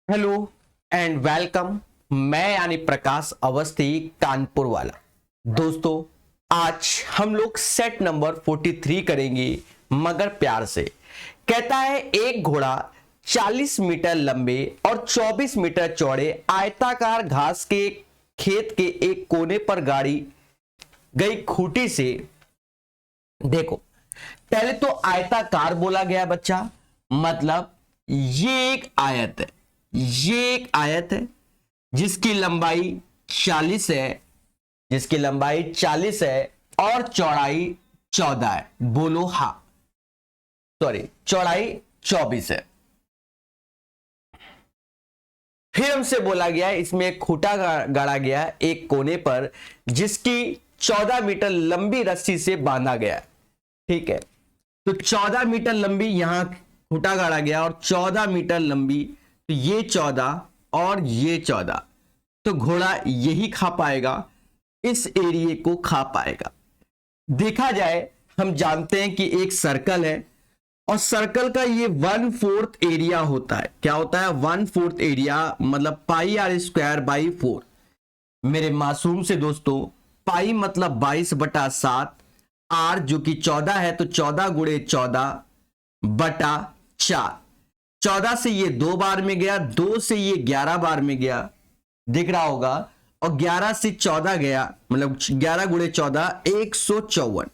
Hello and welcome. मैं यानी प्रकाश अवस्थी कानपुर वाला। दोस्तों, आज हम लोग सेट नंबर 43 करेंगे मगर प्यार से। कहता है एक घोड़ा 40 मीटर लंबे और 24 मीटर चौड़े आयताकार घास के खेत के एक कोने पर गाड़ी गई खूंटी से। देखो, पहले तो आयताकार बोला गया बच्चा, मतलब ये एक आयत है, ये एक आयत है जिसकी लंबाई 40 है, जिसकी लंबाई 40 है और चौड़ाई 14 है। बोलो हाँ, सॉरी, चौड़ाई 24 है। फिर हमसे बोला गया इसमें एक खूंटा गाड़ा गया एक कोने पर जिसकी 14 मीटर लंबी रस्सी से बांधा गया है। ठीक है, तो 14 मीटर लंबी यहां खूंटा गाड़ा गया और 14 मीटर लंबी, तो ये 14 और ये 14, तो घोड़ा यही खा पाएगा, इस एरिया को खा पाएगा। देखा जाए, हम जानते हैं कि एक सर्कल है और सर्कल का ये 1/4 एरिया होता है। क्या होता है? 1/4 एरिया, मतलब पाई आर स्क्वायर बाई 4। मेरे मासूम से दोस्तों, पाई मतलब 22/7, आर जो कि 14 है तो 14 गुणे 14/4। 14 से ये 2 बार में गया, 2 से ये 11 बार में गया, दिख रहा होगा, और 11 से 14 गया, मतलब 11 गुणे 14 154।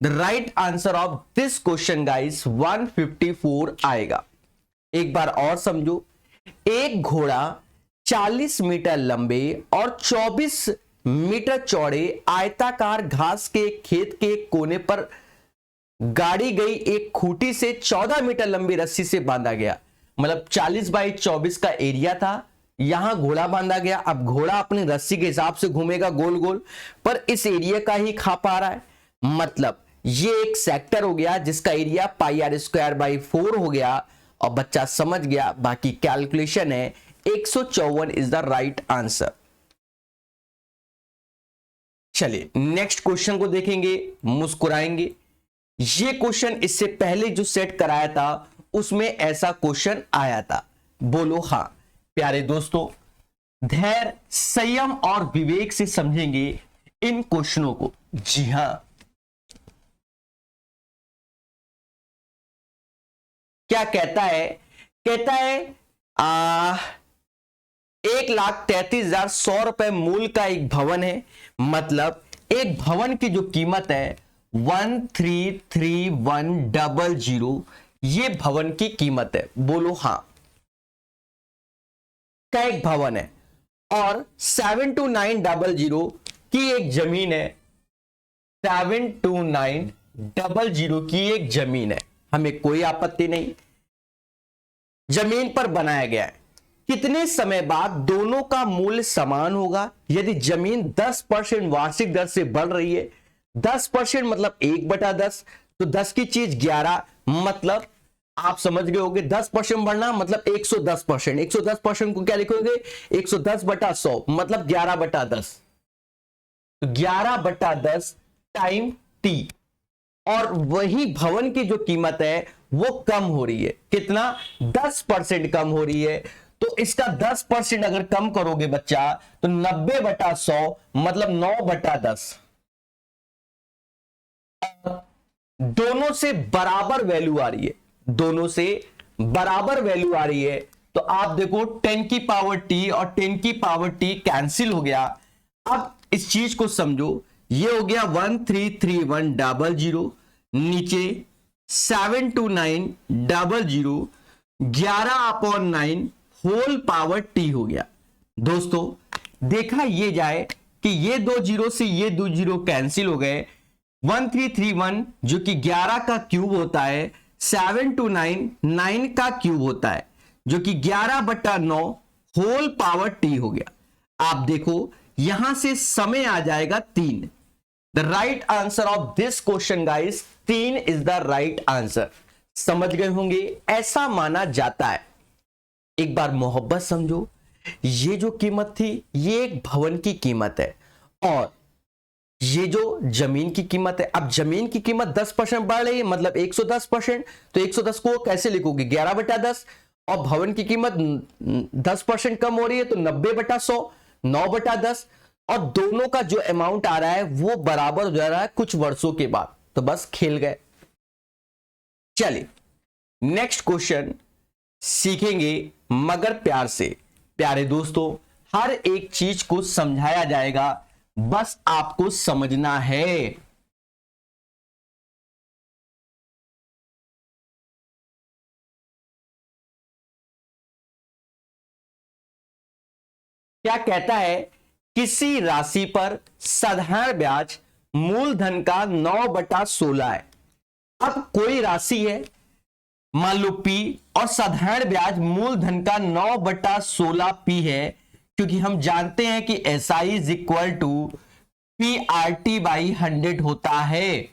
The right answer of this question guys 154 आएगा। एक बार और समझो, एक घोड़ा 40 मीटर लंबे और 24 मीटर चौड़े आयताकार घास के खेत के कोने पर गाड़ी गई एक खूंटी से 14 मीटर लंबी रस्सी से बांधा गया। मतलब 40/24 का एरिया था, यहां घोड़ा बांधा गया। अब घोड़ा अपनी रस्सी के हिसाब से घूमेगा गोल गोल, पर इस एरिया का ही खा पा रहा है। मतलब ये एक सेक्टर हो गया जिसका area pi R square by 4 हो गया, और बच्चा समझ गया। बाकी कैलकुलेशन है, 154 इज द राइट आंसर। चलिए नेक्स्ट क्वेश्चन को देखेंगे, मुस्कुराएंगे। ये क्वेश्चन इससे पहले जो सेट कराया था उसमें ऐसा क्वेश्चन आया था। बोलो हाँ। प्यारे दोस्तों, धैर्य, संयम और विवेक से समझेंगे इन क्वेश्चनों को। जी हां, क्या कहता है? कहता है 1,33,100 मूल्य का एक भवन है। मतलब एक भवन की जो कीमत है 1,33,100, ये भवन की कीमत है। बोलो हाँ। का एक भवन है और 72900 की एक जमीन है। 72900 की एक जमीन है, हमें कोई आपत्ति नहीं, जमीन पर बनाया गया है। कितने समय बाद दोनों का मूल्य समान होगा? यदि जमीन 10% वार्षिक दर से बढ़ रही है, 10% मतलब 1/10, तो 10 की चीज 11, मतलब आप समझ गए होंगे 10% बढ़ना मतलब 110%। 110% को क्या लिखोगे? 110/100 मतलब 11/10, तो 11/10 टाइम टी। और वही भवन की जो कीमत है वो कम हो रही है। कितना? 10% कम हो रही है। तो इसका 10% अगर कम करोगे बच्चा, तो 90/100 मतलब 9/10। दोनों से बराबर वैल्यू आ रही है, दोनों से बराबर वैल्यू आ रही है। तो आप देखो 10 की पावर टी और 10 की पावर टी कैंसिल हो गया। अब इस चीज को समझो, ये हो गया 1,33,100, नीचे 72900, 11/9 होल पावर टी हो गया। दोस्तों देखा ये जाए कि ये 2 जीरो से ये 2 जीरो कैंसिल हो गए। 1,331 जो कि 11 का क्यूब होता है, 729 9 का क्यूब होता है, जो कि 11/9 होल पावर टी हो गया। आप देखो यहां से समय आ जाएगा 3। The right answer of this question guys 3 is the right answer. समझ गए होंगे, ऐसा माना जाता है। एक बार मोहब्बत समझो, ये जो कीमत थी ये एक भवन की कीमत है, और ये जो जमीन की कीमत है। अब जमीन की कीमत 10% बढ़ रही है, मतलब 110%। तो 110 को कैसे लिखोगे? 11/10, और भवन की कीमत 10% कम हो रही है तो 90/100, 9/10, और दोनों का जो अमाउंट आ रहा है वो बराबर हो जा रहा है कुछ वर्षों के बाद, तो बस खेल गए। चलिए नेक्स्ट क्वेश्चन सीखेंगे मगर प्यार से। प्यारे दोस्तों, हर एक चीज को समझाया जाएगा, बस आपको समझना है। क्या कहता है, किसी राशि पर साधारण ब्याज मूलधन का 9/16 है। अब कोई राशि है, मान लो P, और साधारण ब्याज मूलधन का 9/16 P है, क्योंकि हम जानते हैं कि SI is equal to PRT/100 होता है।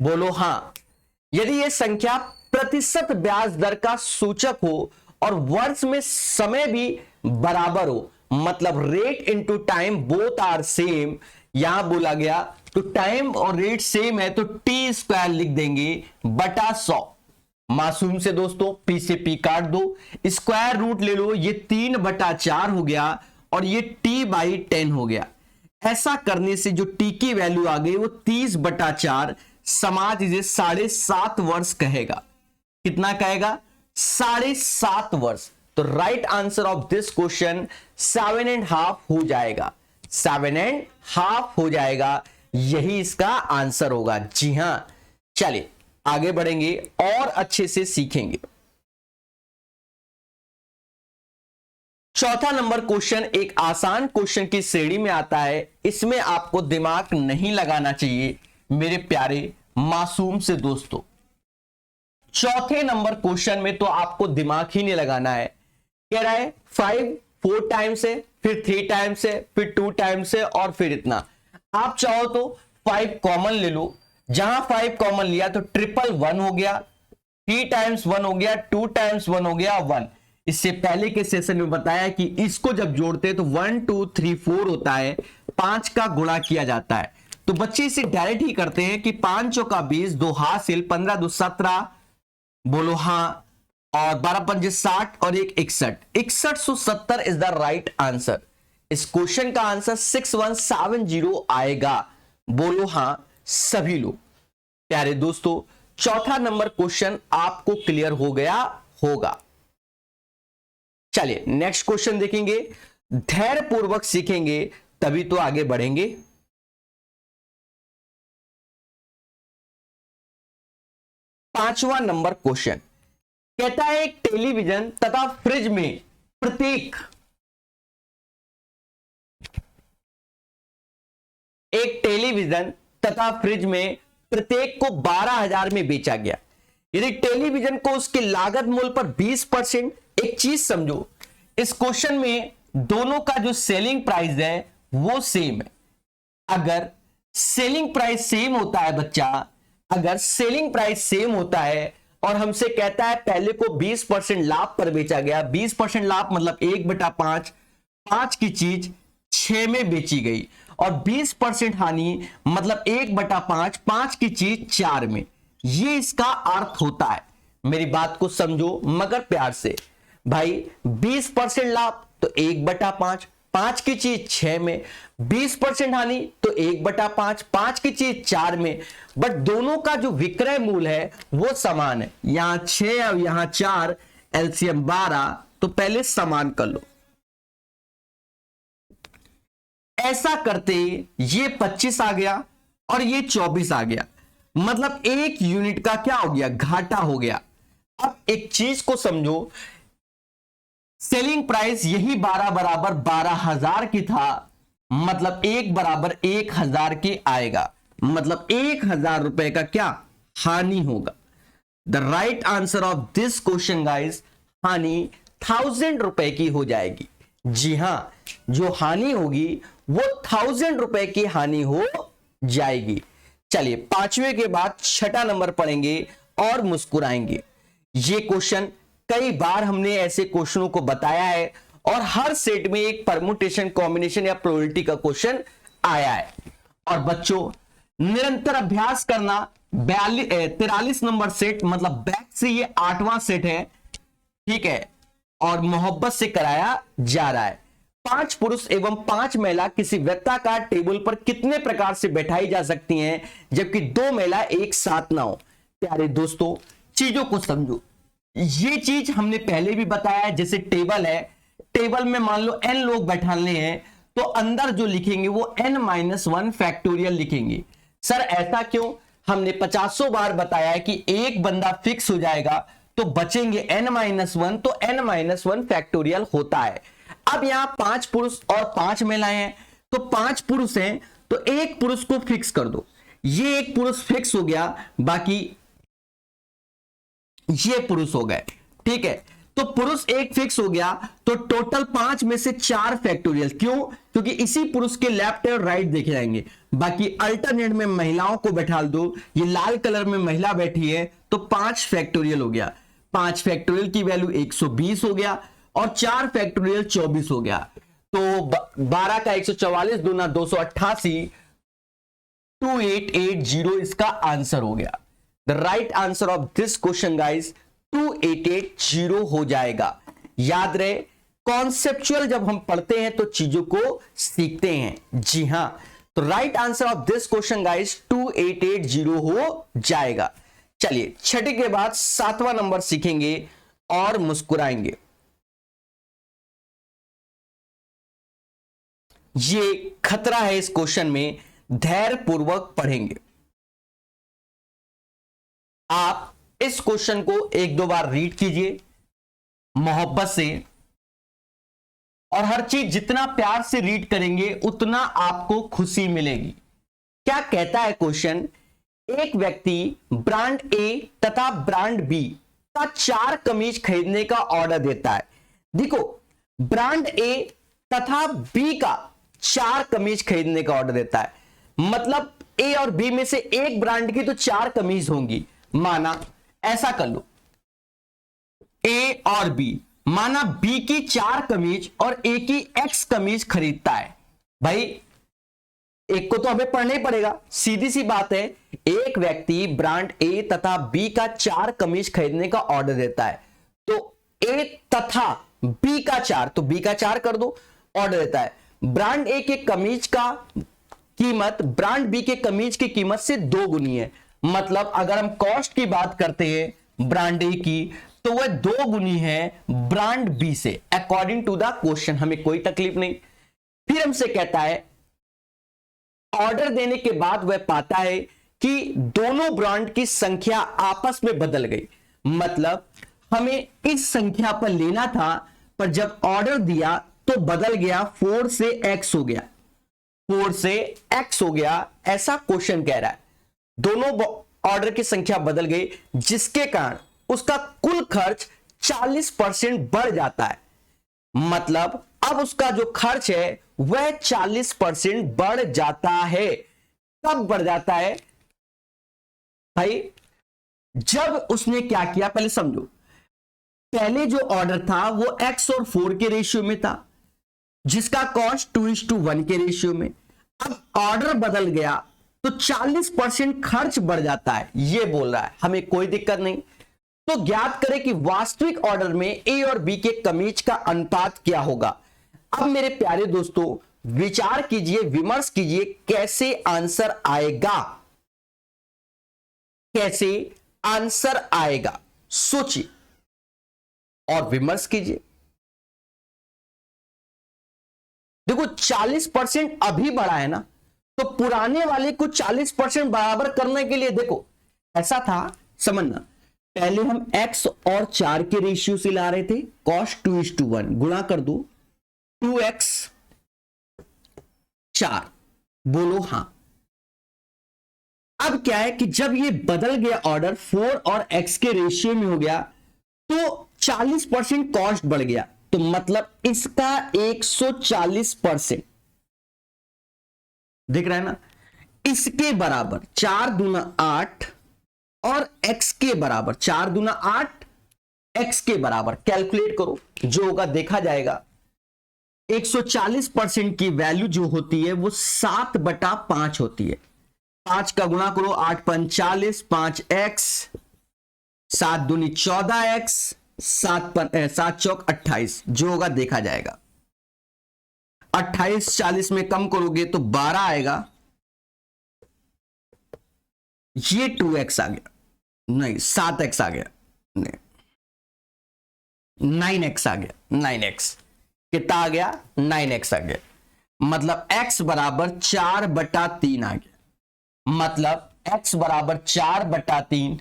बोलो हां। यदि यह संख्या प्रतिशत ब्याज दर का सूचक हो और वर्ष में समय भी बराबर हो, मतलब rate into time both are same, यहां बोला गया तो टाइम और रेट सेम है तो T² लिख देंगे बटा 100। मासूम से दोस्तों P से P काट दो, स्क्वायर रूट ले लो, ये 3/4 हो गया और ये T/10 हो गया। ऐसा करने से जो T की वैल्यू आ गई वो 30/4, समाज इसे 7.5 वर्ष कहेगा। कितना कहेगा? 7.5 वर्ष। तो right answer of this question 7.5 हो जाएगा, 7.5 हो जाएगा, यही इसका आंसर होगा। जी हां, चलिए आगे बढ़ेंगे और अच्छे से सीखेंगे। चौथा नंबर क्वेश्चन एक आसान क्वेश्चन की श्रेणी में आता है। इसमें आपको दिमाग नहीं लगाना चाहिए मेरे प्यारे मासूम से दोस्तों। चौथे नंबर क्वेश्चन में तो आपको दिमाग ही नहीं लगाना है। कह रहा है 5 4 टाइम्स है, फिर 3 टाइम्स है, फिर 2 टाइम्स है और फिर इतना। आप चाहो तो 5 कॉमन ले लो, जहां 5 कॉमन लिया तो 111 हो गया, 3 टाइम्स 1 हो गया, 2 टाइम्स 1 हो गया 1। इससे पहले के सेशन में बताया कि इसको जब जोड़ते हैं तो 1 2 3 4 होता है, 5 का गुणा किया जाता है। तो बच्चे इसे डायरेक्ट ही करते हैं कि 5 चौका 20, 2 हासिल, 15 2 17, बोलो हां, और 12 पंजे 60 और 1 61, 6170 इज द राइट आंसर। इस क्वेश्चन का आंसर 6170 आएगा। बोलो हां सभी लोग। प्यारे दोस्तों, चौथा नंबर क्वेश्चन आपको क्लियर हो गया होगा। चलिए नेक्स्ट क्वेश्चन देखेंगे, धैर्य पूर्वक सीखेंगे तभी तो आगे बढ़ेंगे। पांचवा नंबर क्वेश्चन कहता है, एक टेलीविजन तथा फ्रिज में प्रत्येक को 12,000 में बेचा गया। यदि टेलीविजन को उसके लागत मूल्य पर 20%, एक चीज समझो, इस क्वेश्चन में दोनों का जो सेलिंग प्राइस है वो सेम है। अगर सेलिंग प्राइस सेम होता है बच्चा, अगर सेलिंग प्राइस सेम होता है और हमसे कहता है पहले को 20% लाभ पर बेचा गया, 20% लाभ मतलब 1/5, 5 की चीज 6 में बेची गई, और 20% हानि मतलब 1/5, 5 की चीज 4 में। ये इसका अर्थ होता है। मेरी बात को समझो मगर प्यार से। भाई 20% लाभ तो 1/5, 5 की चीज 6 में, 20% हानि तो 1/5, 5 की चीज 4 में। बट दोनों का जो विक्रय मूल्य है वो समान है। यहां 6 और यहां 4, एलसीएम 12, तो पहले समान कर लो। ऐसा करते ये 25 आ गया और ये 24 आ गया, मतलब 1 यूनिट का क्या हो गया? घाटा हो गया। अब एक चीज को समझो, सेलिंग प्राइस यही 12 बराबर 12,000 की था, मतलब 1 बराबर 1,000 के आएगा, मतलब 1,000 रुपए का क्या हानि होगा। The right answer of this question guys, हानि 1,000 रुपए की हो जाएगी। जी हां, जो हानि होगी वो 1,000 रुपए की हानि हो जाएगी। चलिए पांचवें के बाद छठा नंबर पढ़ेंगे और मुस्कुराएंगे। ये क्वेश्चन कई बार हमने ऐसे क्वेश्चनों को बताया है और हर सेट में एक परमुटेशन, कॉम्बिनेशन या प्रोबेबिलिटी का क्वेश्चन आया है। और बच्चों निरंतर अभ्यास करना। 43 नंबर सेट, मतलब बैक से ये 8वां सेट है। ठीक है, और मोहब्बत से कराया जा रहा है। 5 पुरुष एवं 5 महिला किसी वृत्ताकार टेबल पर कितने प्रकार से बैठाई जा सकती हैं जबकि 2 महिला एक साथ ना हो। प्यारे दोस्तों, चीजों को समझो। ये चीज हमने पहले भी बताया है। जैसे टेबल है, टेबल में मान लो n लोग बैठाने हैं, तो अंदर जो लिखेंगे वो n-1 फैक्टोरियल लिखेंगे। सर ऐसा क्यों? हमने 50 बार बताया है कि एक बंदा फिक्स हो जाएगा तो बचेंगे n-1, तो n-1 फैक्टोरियल होता है। अब यहां 5 पुरुष और 5 महिलाएं हैं, तो 5 पुरुष हैं तो एक पुरुष को फिक्स कर दो। ये एक पुरुष फिक्स हो गया, बाकी ये पुरुष हो गए। ठीक है, तो पुरुष एक फिक्स हो गया, तो टोटल 5 में से 4 फैक्टोरियल। क्यों? क्योंकि इसी पुरुष के लेफ्ट और राइट देखे जाएंगे। बाकी अल्टरनेट में महिलाओं को बैठा दो, ये लाल कलर में महिला बैठी है, तो 5 फैक्टोरियल हो गया। 5 फैक्टोरियल की वैल्यू 120 हो गया और 4 फैक्टोरियल 24 हो गया। तो 12 का 144 दूना 288, 2880 इसका आंसर हो गया। The right answer of this question guys 2880 हो जाएगा। याद रहे, कॉन्सेप्चुअल जब हम पढ़ते हैं तो चीजों को सीखते हैं। जी हां, तो right answer of this question guys 2880 हो जाएगा। चलिए, छठे के बाद 7वां नंबर सीखेंगे और मुस्कुराएंगे। ये खतरा है इस क्वेश्चन में, धैर्य पूर्वक पढ़ेंगे। आप इस क्वेश्चन को 1-2 बार रीड कीजिए मोहब्बत से, और हर चीज जितना प्यार से रीड करेंगे उतना आपको खुशी मिलेगी। क्या कहता है क्वेश्चन? एक व्यक्ति ब्रांड ए तथा ब्रांड बी का 4 कमीज खरीदने का ऑर्डर देता है। देखो, ब्रांड ए तथा बी का 4 कमीज खरीदने का ऑर्डर देता है, मतलब ए और बी में से एक ब्रांड की तो 4 कमीज होंगी। माना ऐसा कर लो, ए और बी, माना बी की 4 कमीज और ए की एक्स कमीज खरीदता है। भाई एक को तो हमें पढ़ना ही पड़ेगा, सीधी सी बात है। एक व्यक्ति ब्रांड ए तथा बी का 4 कमीज खरीदने का ऑर्डर देता है, तो ए तथा बी का 4, तो बी का 4 कर दो, ऑर्डर देता है। ब्रांड ए के कमीज का कीमत ब्रांड बी के कमीज की कीमत से 2 गुनी है। मतलब अगर हम कॉस्ट की बात करते हैं ब्रांड ए की, तो वह 2 गुनी है ब्रांड बी से, अकॉर्डिंग टू द क्वेश्चन। हमें कोई तकलीफ नहीं। फिर हमसे कहता है ऑर्डर देने के बाद वह पाता है कि दोनों ब्रांड की संख्या आपस में बदल गई। मतलब हमें इस संख्या पर लेना था, पर जब ऑर्डर दिया तो बदल गया, 4 से x हो गया, 4 से x हो गया, ऐसा क्वेश्चन कह रहा है। दोनों ऑर्डर की संख्या बदल गई, जिसके कारण उसका कुल खर्च 40% बढ़ जाता है। मतलब अब उसका जो खर्च है वह 40% बढ़ जाता है। कब बढ़ जाता है भाई? जब उसने क्या किया, पहले समझो। पहले जो ऑर्डर था वो x और 4 के रेशियो में था, जिसका कॉस्ट 2:1 के रेशियो में। अब ऑर्डर बदल गया तो 40% खर्च बढ़ जाता है, ये बोल रहा है। हमें कोई दिक्कत नहीं। तो ज्ञात करें कि वास्तविक ऑर्डर में ए और बी के कमीज का अनुपात क्या होगा। अब मेरे प्यारे दोस्तों, विचार कीजिए, विमर्श कीजिए, कैसे आंसर आएगा, कैसे आंसर आएगा, सोचिए और विमर्श कीजिए। देखो 40% अभी बढ़ा है ना, तो पुराने वाले को 40% बराबर करने के लिए देखो ऐसा था, समझना। पहले हम x और 4 के रेशियो से ला रहे थे, कॉस्ट 2:1, गुणा कर दो 2x 4, बोलो हां। अब क्या है कि जब ये बदल गया ऑर्डर, 4 और x के रेशियो में हो गया, तो 40% कॉस्ट बढ़ गया, तो मतलब इसका 140% दिख रहा है ना, इसके बराबर 4 दूना 8 और x के बराबर 4 दूना 8, x के बराबर कैलकुलेट करो, जो होगा देखा जाएगा। 140% की वैल्यू जो होती है वो 7/5 होती है। 5 का गुणा करो, 8 × 5 = 40, 5x, 7 दूनी 14x, 7 चौक 28, जो होगा देखा जाएगा। 28 40 में कम करोगे तो 12 आएगा, ये 2x आ गया, नहीं 7x आ गया, नहीं 9x आ गया, 9x कितना आ गया, 9x आ गया। मतलब x बराबर 4/3 आ गया, मतलब x बराबर 4/3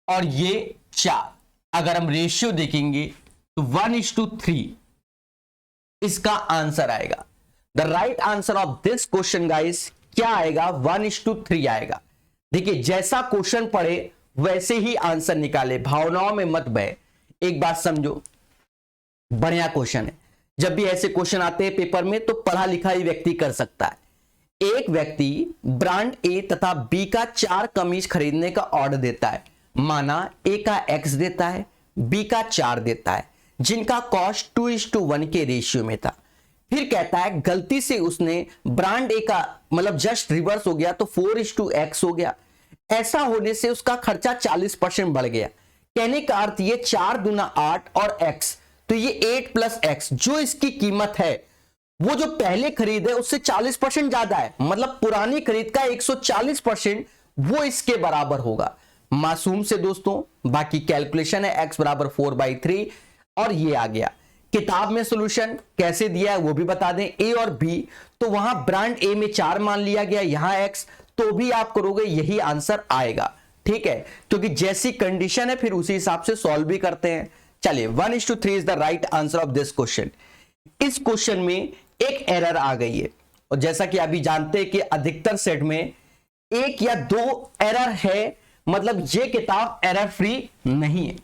और ये 4। अगर हम रेशियो देखेंगे तो 1:3 इसका आंसर आएगा। The right answer of this question guys क्या आएगा, 1:3 आएगा। देखिए जैसा क्वेश्चन पढ़े वैसे ही आंसर निकाले, भावनाओं में मत बहे। एक बात समझो, बढ़िया क्वेश्चन है। जब भी ऐसे क्वेश्चन आते हैं पेपर में तो पढ़ा लिखा ही व्यक्ति कर सकता है। एक व्यक्ति ब्रांड ए तथा बी का 4 कमीज खरीदने का ऑर्डर देता है। माना ए का x देता है, बी का 4 देता है, जिनका कॉस्ट 2:1 के रेशियो में था। फिर कहता है गलती से उसने ब्रांड ए का मतलब जस्ट रिवर्स हो गया तो 4:x हो गया। ऐसा होने से उसका खर्चा 40% बढ़ गया। कहने का अर्थ ये 4 दूना 8 और x, तो ये 8 + x जो इसकी कीमत है वो जो पहले खरीद है उससे 40% ज्यादा है। मतलब पुरानी खरीद का 140% वो इसके बराबर होगा। मासूम से दोस्तों, बाकी कैलकुलेशन है x बराबर 4/3 और ये आ गया। किताब में सॉल्यूशन कैसे दिया है वो भी बता दें। ए और बी, तो वहां ब्रांड ए में 4 मान लिया गया, यहां x, तो भी आप करोगे यही आंसर आएगा। ठीक है, क्योंकि जैसी कंडीशन है फिर उसी हिसाब से सॉल्व भी करते हैं। चलिए 1:3 is the right answer of this question. इस क्वेश्चन में एक एरर आ गई है और जैसा कि अभी जानते हैं कि अधिकतर सेट में 1 या 2 एरर है, मतलब ये किताब एरर फ्री नहीं है।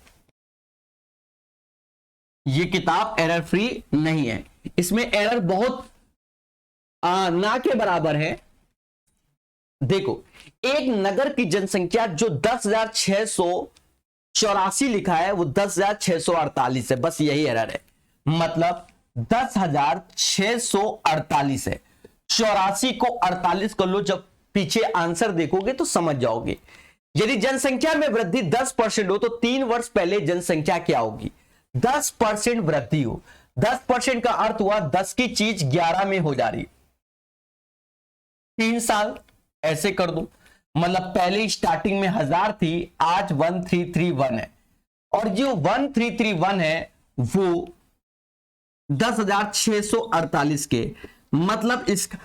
ये किताब एरर फ्री नहीं है, इसमें एरर बहुत ना के बराबर है। देखो, एक नगर की जनसंख्या जो 10,684 लिखा है वो 10,648 है, बस यही एरर है। मतलब 10,648 है। 84 को 48 कर लो, जब पीछे आंसर देखोगे तो समझ जाओगे। यदि जनसंख्या में वृद्धि 10% हो तो 3 वर्ष पहले जनसंख्या क्या होगी, 10% वृद्धि हो। 10% का अर्थ हुआ 10 की चीज 11 में हो जा रही। 3 साल ऐसे कर दो, मतलब पहले स्टार्टिंग में 1000 थी, आज 1331 है, और जो 1331 है वो 10,648 के, मतलब इसका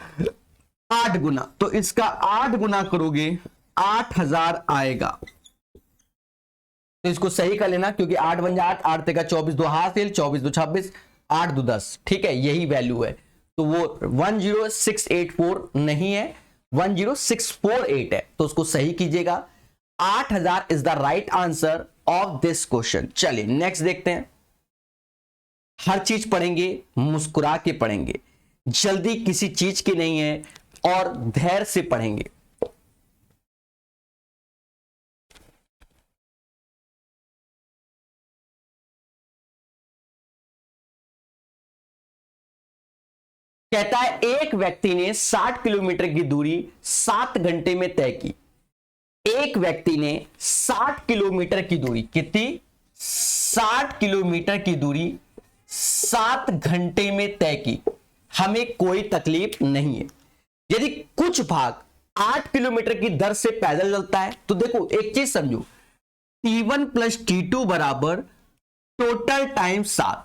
8 गुना, तो इसका 8 गुना करोगे 8,000 आएगा। तो इसको सही कर लेना, क्योंकि 8 बन जाए 8, 8 तेगा 24, 2 हासिल, 24 2 26, 8 2 10। ठीक है, यही वैल्यू है। तो वो 10684 नहीं है, 10648 है, तो उसको सही कीजिएगा। 8,000 is the right answer of this question. चलिए नेक्स्ट देखते हैं। हर चीज पढ़ेंगे, मुस्कुरा के पढ़ेंगे, जल्दी किसी चीज की नहीं है और धैर्य से पढ़ेंगे। कहता है एक व्यक्ति ने 60 किलोमीटर की दूरी 7 घंटे में तय की। एक व्यक्ति ने 60 किलोमीटर की दूरी, कितनी, 60 किलोमीटर की दूरी 7 घंटे में तय की। हमें कोई तकलीफ नहीं है। यदि कुछ भाग 8 किलोमीटर की दर से पैदल चलता है तो देखो एक चीज समझो, T1 + T2 बराबर टोटल टाइम 7।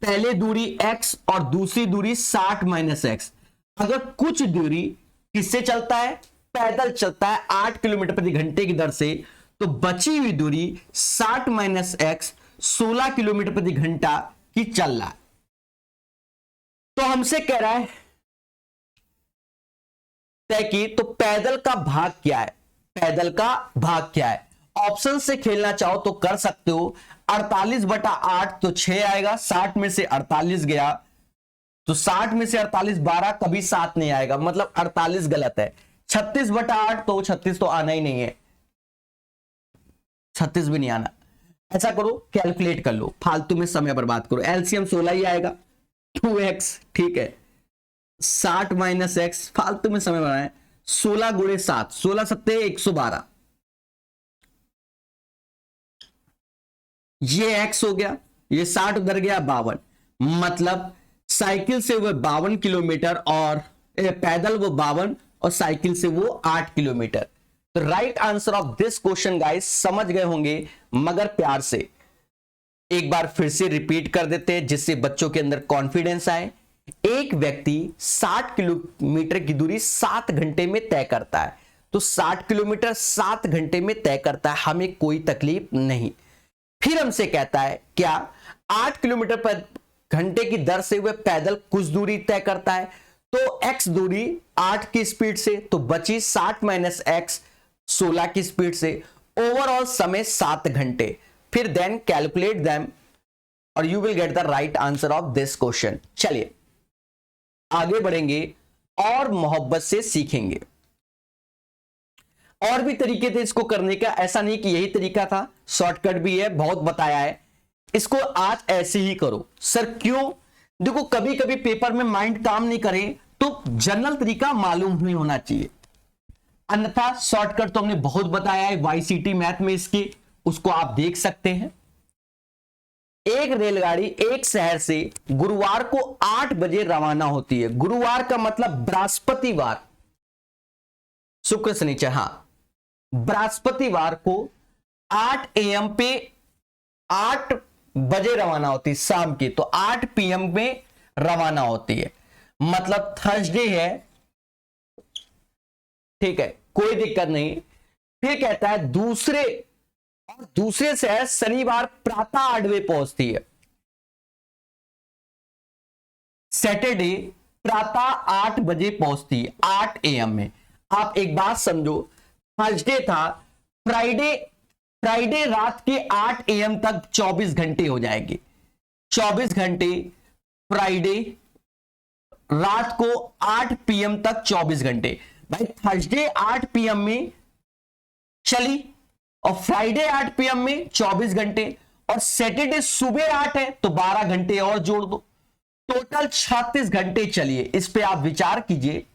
पहले दूरी x और दूसरी दूरी 60 - x। अगर कुछ दूरी किससे चलता है, पैदल चलता है 8 किलोमीटर प्रति घंटे की दर से, तो बची हुई दूरी 60 - x 16 किलोमीटर प्रति घंटा की चल रहा है। तो हमसे कह रहा है तय की, तो पैदल का भाग क्या है, पैदल का भाग क्या है। ऑप्शन से खेलना चाहो तो कर सकते हो। 48/8 तो 6 आएगा, 60 में से 48 गया तो 60 में से 48 12, कभी 7 नहीं आएगा, मतलब 48 गलत है। 36/8 तो 36 तो आना ही नहीं है, 36 भी नहीं आना। ऐसा करो, कैलकुलेट कर लो, फालतू में समय बर्बाद करो। एलसीएम 16 ही आएगा, 2x। ठीक है, 60 - x, फालतू में समय बनाए। 16 × 7, 16 × 7 = 112। ये x हो गया, ये 60 उधर गया 52, मतलब साइकिल से वो 52 किलोमीटर और पैदल वो 52 और साइकिल से वो 8 किलोमीटर। तो right answer of this question guys समझ गए होंगे, मगर प्यार से एक बार फिर से रिपीट कर देते हैं जिससे बच्चों के अंदर कॉन्फिडेंस आए। एक व्यक्ति 60 किलोमीटर की दूरी 7 घंटे में तय करता है, तो 60 किलोमीटर 7 घंटे में तय करता है, हमें कोई तकलीफ नहीं। फिर हमसे कहता है क्या 8 किलोमीटर पर घंटे की दर से वह पैदल कुछ दूरी तय करता है, तो x दूरी 8 की स्पीड से, तो बची 60 माइनस x 16 की स्पीड से, ओवरऑल समय 7 घंटे। फिर देन कैलकुलेट देम और you will get the right answer of this question. चलिए आगे बढ़ेंगे और मोहब्बत से सीखेंगे। और भी तरीके थे इसको करने का, ऐसा नहीं कि यही तरीका था, शॉर्टकट भी है, बहुत बताया है। इसको आज ऐसे ही करो। सर क्यों? देखो कभी कभी पेपर में माइंड काम नहीं करे तो जनरल तरीका मालूम नहीं होना चाहिए, अन्यथा शॉर्टकट तो हमने बहुत बताया है वाईसीटी मैथ में इसके, उसको आप देख सकते हैं। एक रेलगाड़ी एक शहर से गुरुवार को 8 बजे रवाना होती है। गुरुवार का मतलब बृहस्पतिवार, शुक्र शनिचर, हां बृहस्पतिवार को 8 AM पे 8 बजे रवाना होती है शाम की, तो 8 PM में रवाना होती है, मतलब थर्सडे है, ठीक है, कोई दिक्कत नहीं। फिर कहता है दूसरे शहर शनिवार प्रातः 8 बजे पहुंचती है, सैटरडे प्रातः 8 बजे पहुंचती है 8 AM में। आप एक बात समझो, थर्सडे था, फ्राइडे रात के 8 AM तक 24 घंटे हो जाएंगे, 24 घंटे फ्राइडे रात को 8 PM तक 24 घंटे। भाई थर्सडे 8 PM में चली और फ्राइडे 8 PM में 24 घंटे, और सैटरडे सुबह 8 है तो 12 घंटे और जोड़ दो, टोटल 36 घंटे चलिए। इस पे आप विचार कीजिए,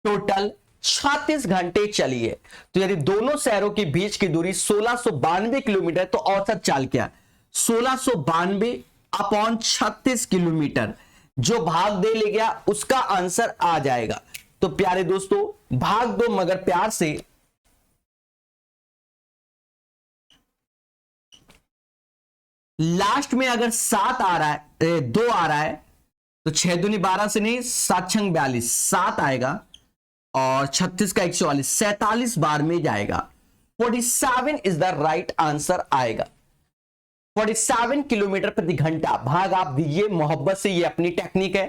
टोटल 36 घंटे चलिए। तो यदि दोनों शहरों के बीच की दूरी 1692 किलोमीटर, तो औसत चाल क्या? 1692 अपॉन 36 किलोमीटर, जो भाग दे ले गया उसका आंसर आ जाएगा। तो प्यारे दोस्तों भाग दो मगर प्यार से, लास्ट में अगर 7 आ रहा है 2 आ रहा है तो 6 दूनी 12 से नहीं, 7 छंग 42, 7 आएगा और 36 का 144, 47 बार में जाएगा। 47 इज द राइट आंसर आएगा। 47 किलोमीटर प्रति घंटा भाग आप दीजिए मोहब्बत से, ये अपनी टेक्निक है,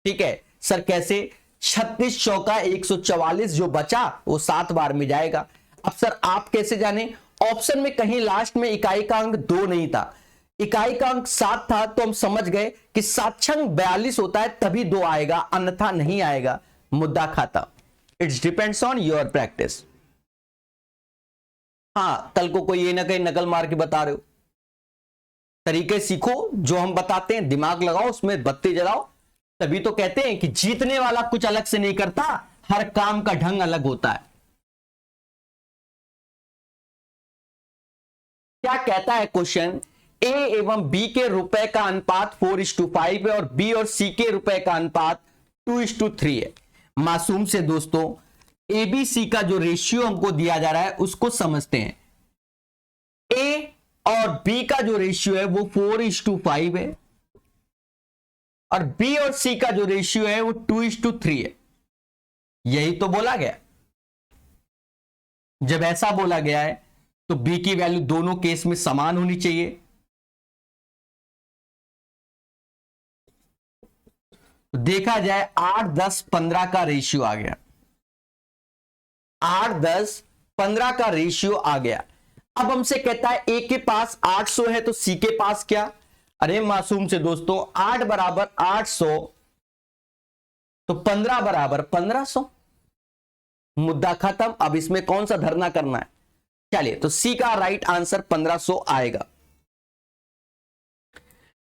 ठीक है। सर कैसे? 36 चौका 144, जो बचा वो 7 बार में जाएगा। अब सर आप कैसे जाने? ऑप्शन में कहीं लास्ट में इकाई का अंक 2 नहीं था, इकाई का अंक 7 था, तो हम समझ गए कि 7 छंग 42 होता है तभी 2 आएगा, अन्यथा नहीं आएगा। मुद्दा खाता, it's depends on your practice. हाँ कल को कोई ये ना कहीं नकल मार के बता रहे हो, तरीके सीखो जो हम बताते हैं, दिमाग लगाओ, उसमें बत्ती जलाओ। तभी तो कहते हैं कि जीतने वाला कुछ अलग से नहीं करता, हर काम का ढंग अलग होता है। क्या कहता है क्वेश्चन? ए एवं बी के रुपए का अनुपात 4:5 है और बी और सी के रुपए का अनुपात 2:3 है। मासूम से दोस्तों एबीसी का जो रेशियो हमको दिया जा रहा है उसको समझते हैं। ए और बी का जो रेशियो है वो 4:5 है और बी और सी का जो रेशियो है वो 2:3 है। यही तो बोला गया। जब ऐसा बोला गया है तो बी की वैल्यू दोनों केस में समान होनी चाहिए। तो देखा जाए 8, 10, 15 का रेशियो आ गया, 8, 10, 15 का रेशियो आ गया। अब हमसे कहता है ए के पास 800 है तो सी के पास क्या? अरे मासूम से दोस्तों 8 बराबर 800 तो 15 बराबर 1500, मुद्दा खत्म। अब इसमें कौन सा धरना करना है? चलिए तो सी का राइट आंसर 1500 आएगा।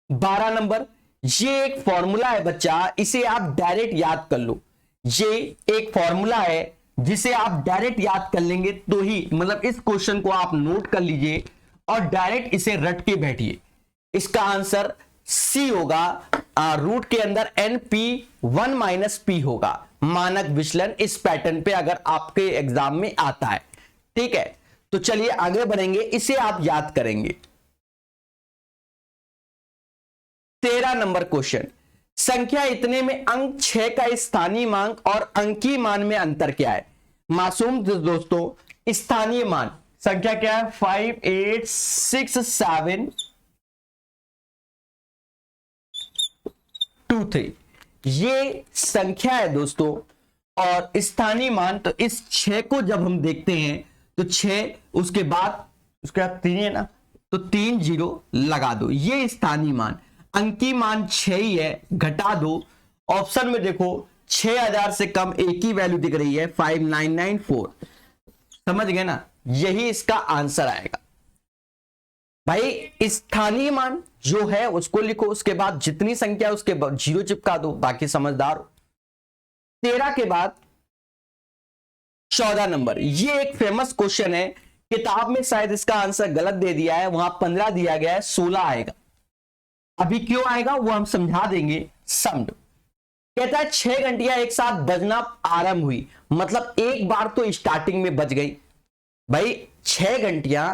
12 नंबर, ये एक फॉर्मूला है बच्चा, इसे आप डायरेक्ट याद कर लो। ये एक फॉर्मूला है जिसे आप डायरेक्ट याद कर लेंगे तो ही, मतलब इस क्वेश्चन को आप नोट कर लीजिए और डायरेक्ट इसे रट के बैठिए। इसका आंसर सी होगा, रूट के अंदर NP1 माइनस पी होगा, मानक विचलन इस पैटर्न पे अगर आपके एग्जाम में आता है। ठीक है, तो चलिए आगे बढ़ेंगे, इसे आप याद करेंगे। 13 नंबर क्वेश्चन, संख्या इतने में अंक 6 का स्थानीय मान और अंकीय मान में अंतर क्या है? मासूम दोस्तों, स्थानीय मान संख्या क्या है? 5 8 6 7 2 3, ये संख्या है दोस्तों। और स्थानीय मान, तो इस 6 को जब हम देखते हैं तो 6 उसके बाद 3 है ना, तो 3 0 लगा दो, ये स्थानीय मान। अंकीय मान 6 ही है, घटा दो। ऑप्शन में देखो 6000 से कम एक ही वैल्यू दिख रही है, 5994। समझ गए ना, यही इसका आंसर आएगा। भाई स्थानीय मान जो है उसको लिखो, उसके बाद जितनी संख्या है उसके बाद 0 चिपका दो, बाकी समझदार हो। 13 के बाद 14 नंबर, ये एक फेमस क्वेश्चन है, किताब में शायद इसका आंसर गलत दे दिया है, वहां 15 दिया गया है, 16 आएगा। अभी क्यों आएगा वो हम समझा देंगे, समझो। कहता है 6 घंटियां एक साथ बजना आरंभ हुई, मतलब एक बार तो स्टार्टिंग में बज गई। भाई 6 घंटियां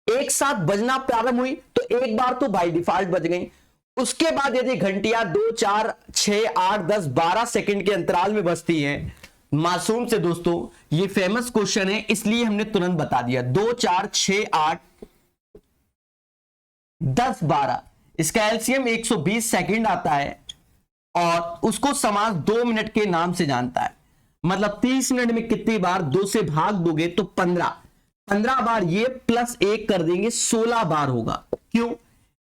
एक साथ बजना प्रारंभ हुई तो एक बार तो बाय डिफॉल्ट बज गई। उसके बाद यदि घंटियां 2 4 6 8 10 12 सेकंड के अंतराल में बजती हैं, मासूम से दोस्तों ये फेमस क्वेश्चन है इसलिए हमने तुरंत बता दिया। 2 4 6 8 10 12, इसका एलसीएम 120 सेकंड आता है और उसको समास 2 मिनट के नाम से जानता है। मतलब 30 मिनट में कितनी बार 2 से भाग दोगे तो 15 बार, ये प्लस 1 कर देंगे 16 बार होगा। क्यों?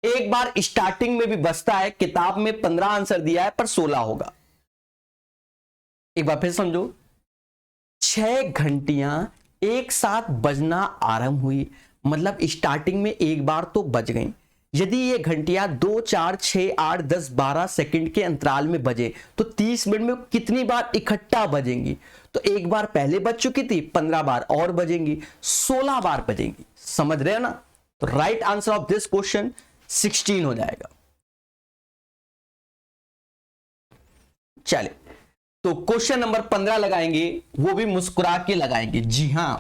एक बार स्टार्टिंग में भी बचता है, किताब में 15 आंसर दिया है पर 16 होगा। एक बार फिर समझो, 6 घंटियां एक साथ बजना आरंभ हुई, मतलब स्टार्टिंग में एक बार तो बज गई। यदि ये घंटियां 2 4 6 8 10 12 सेकंड के अंतराल में बजे तो 30 मिनट में कितनी बार इकट्ठा बजेंगी? तो एक बार पहले बज चुकी थी, 15 बार और बजेंगी, 16 बार बजेंगी। समझ रहे हो ना? तो right answer of this question 16 हो जाएगा। चले तो क्वेश्चन नंबर 15 लगाएंगे, वो भी मुस्कुरा के लगाएंगे। जी हां,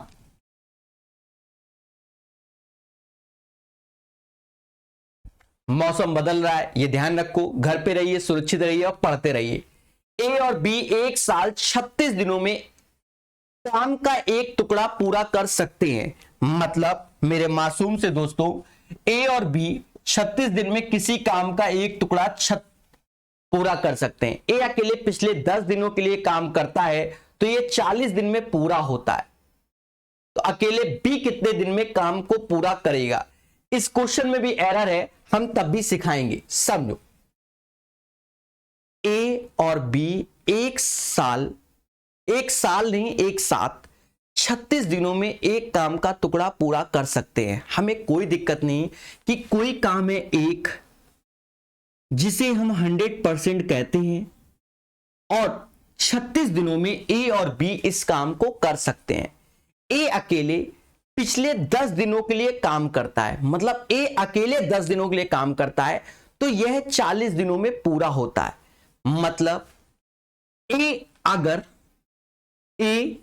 मौसम बदल रहा है, ये ध्यान रखो, घर पे रहिए, सुरक्षित रहिए और पढ़ते रहिए। ए और बी एक साल 36 दिनों में काम का एक टुकड़ा पूरा कर सकते हैं। मतलब मेरे मासूम से दोस्तों, ए और बी 36 दिन में किसी काम का एक टुकड़ा पूरा कर सकते हैं। ए अकेले पिछले 10 दिनों के लिए काम करता है तो ये 40 दिन में पूरा होता है, तो अकेले बी कितने दिन में काम को पूरा करेगा? इस क्वेश्चन में भी एरर है, हम तब भी सिखाएंगे। समझो, ए और बी एक साल नहीं, एक साथ 36 दिनों में एक काम का टुकड़ा पूरा कर सकते हैं। हमें कोई दिक्कत नहीं कि कोई काम है एक जिसे हम 100% कहते हैं और 36 दिनों में ए और बी इस काम को कर सकते हैं। ए अकेले पिछले 10 दिनों के लिए काम करता है, मतलब ए अकेले 10 दिनों के लिए काम करता है तो यह 40 दिनों में पूरा होता है। मतलब अगर ए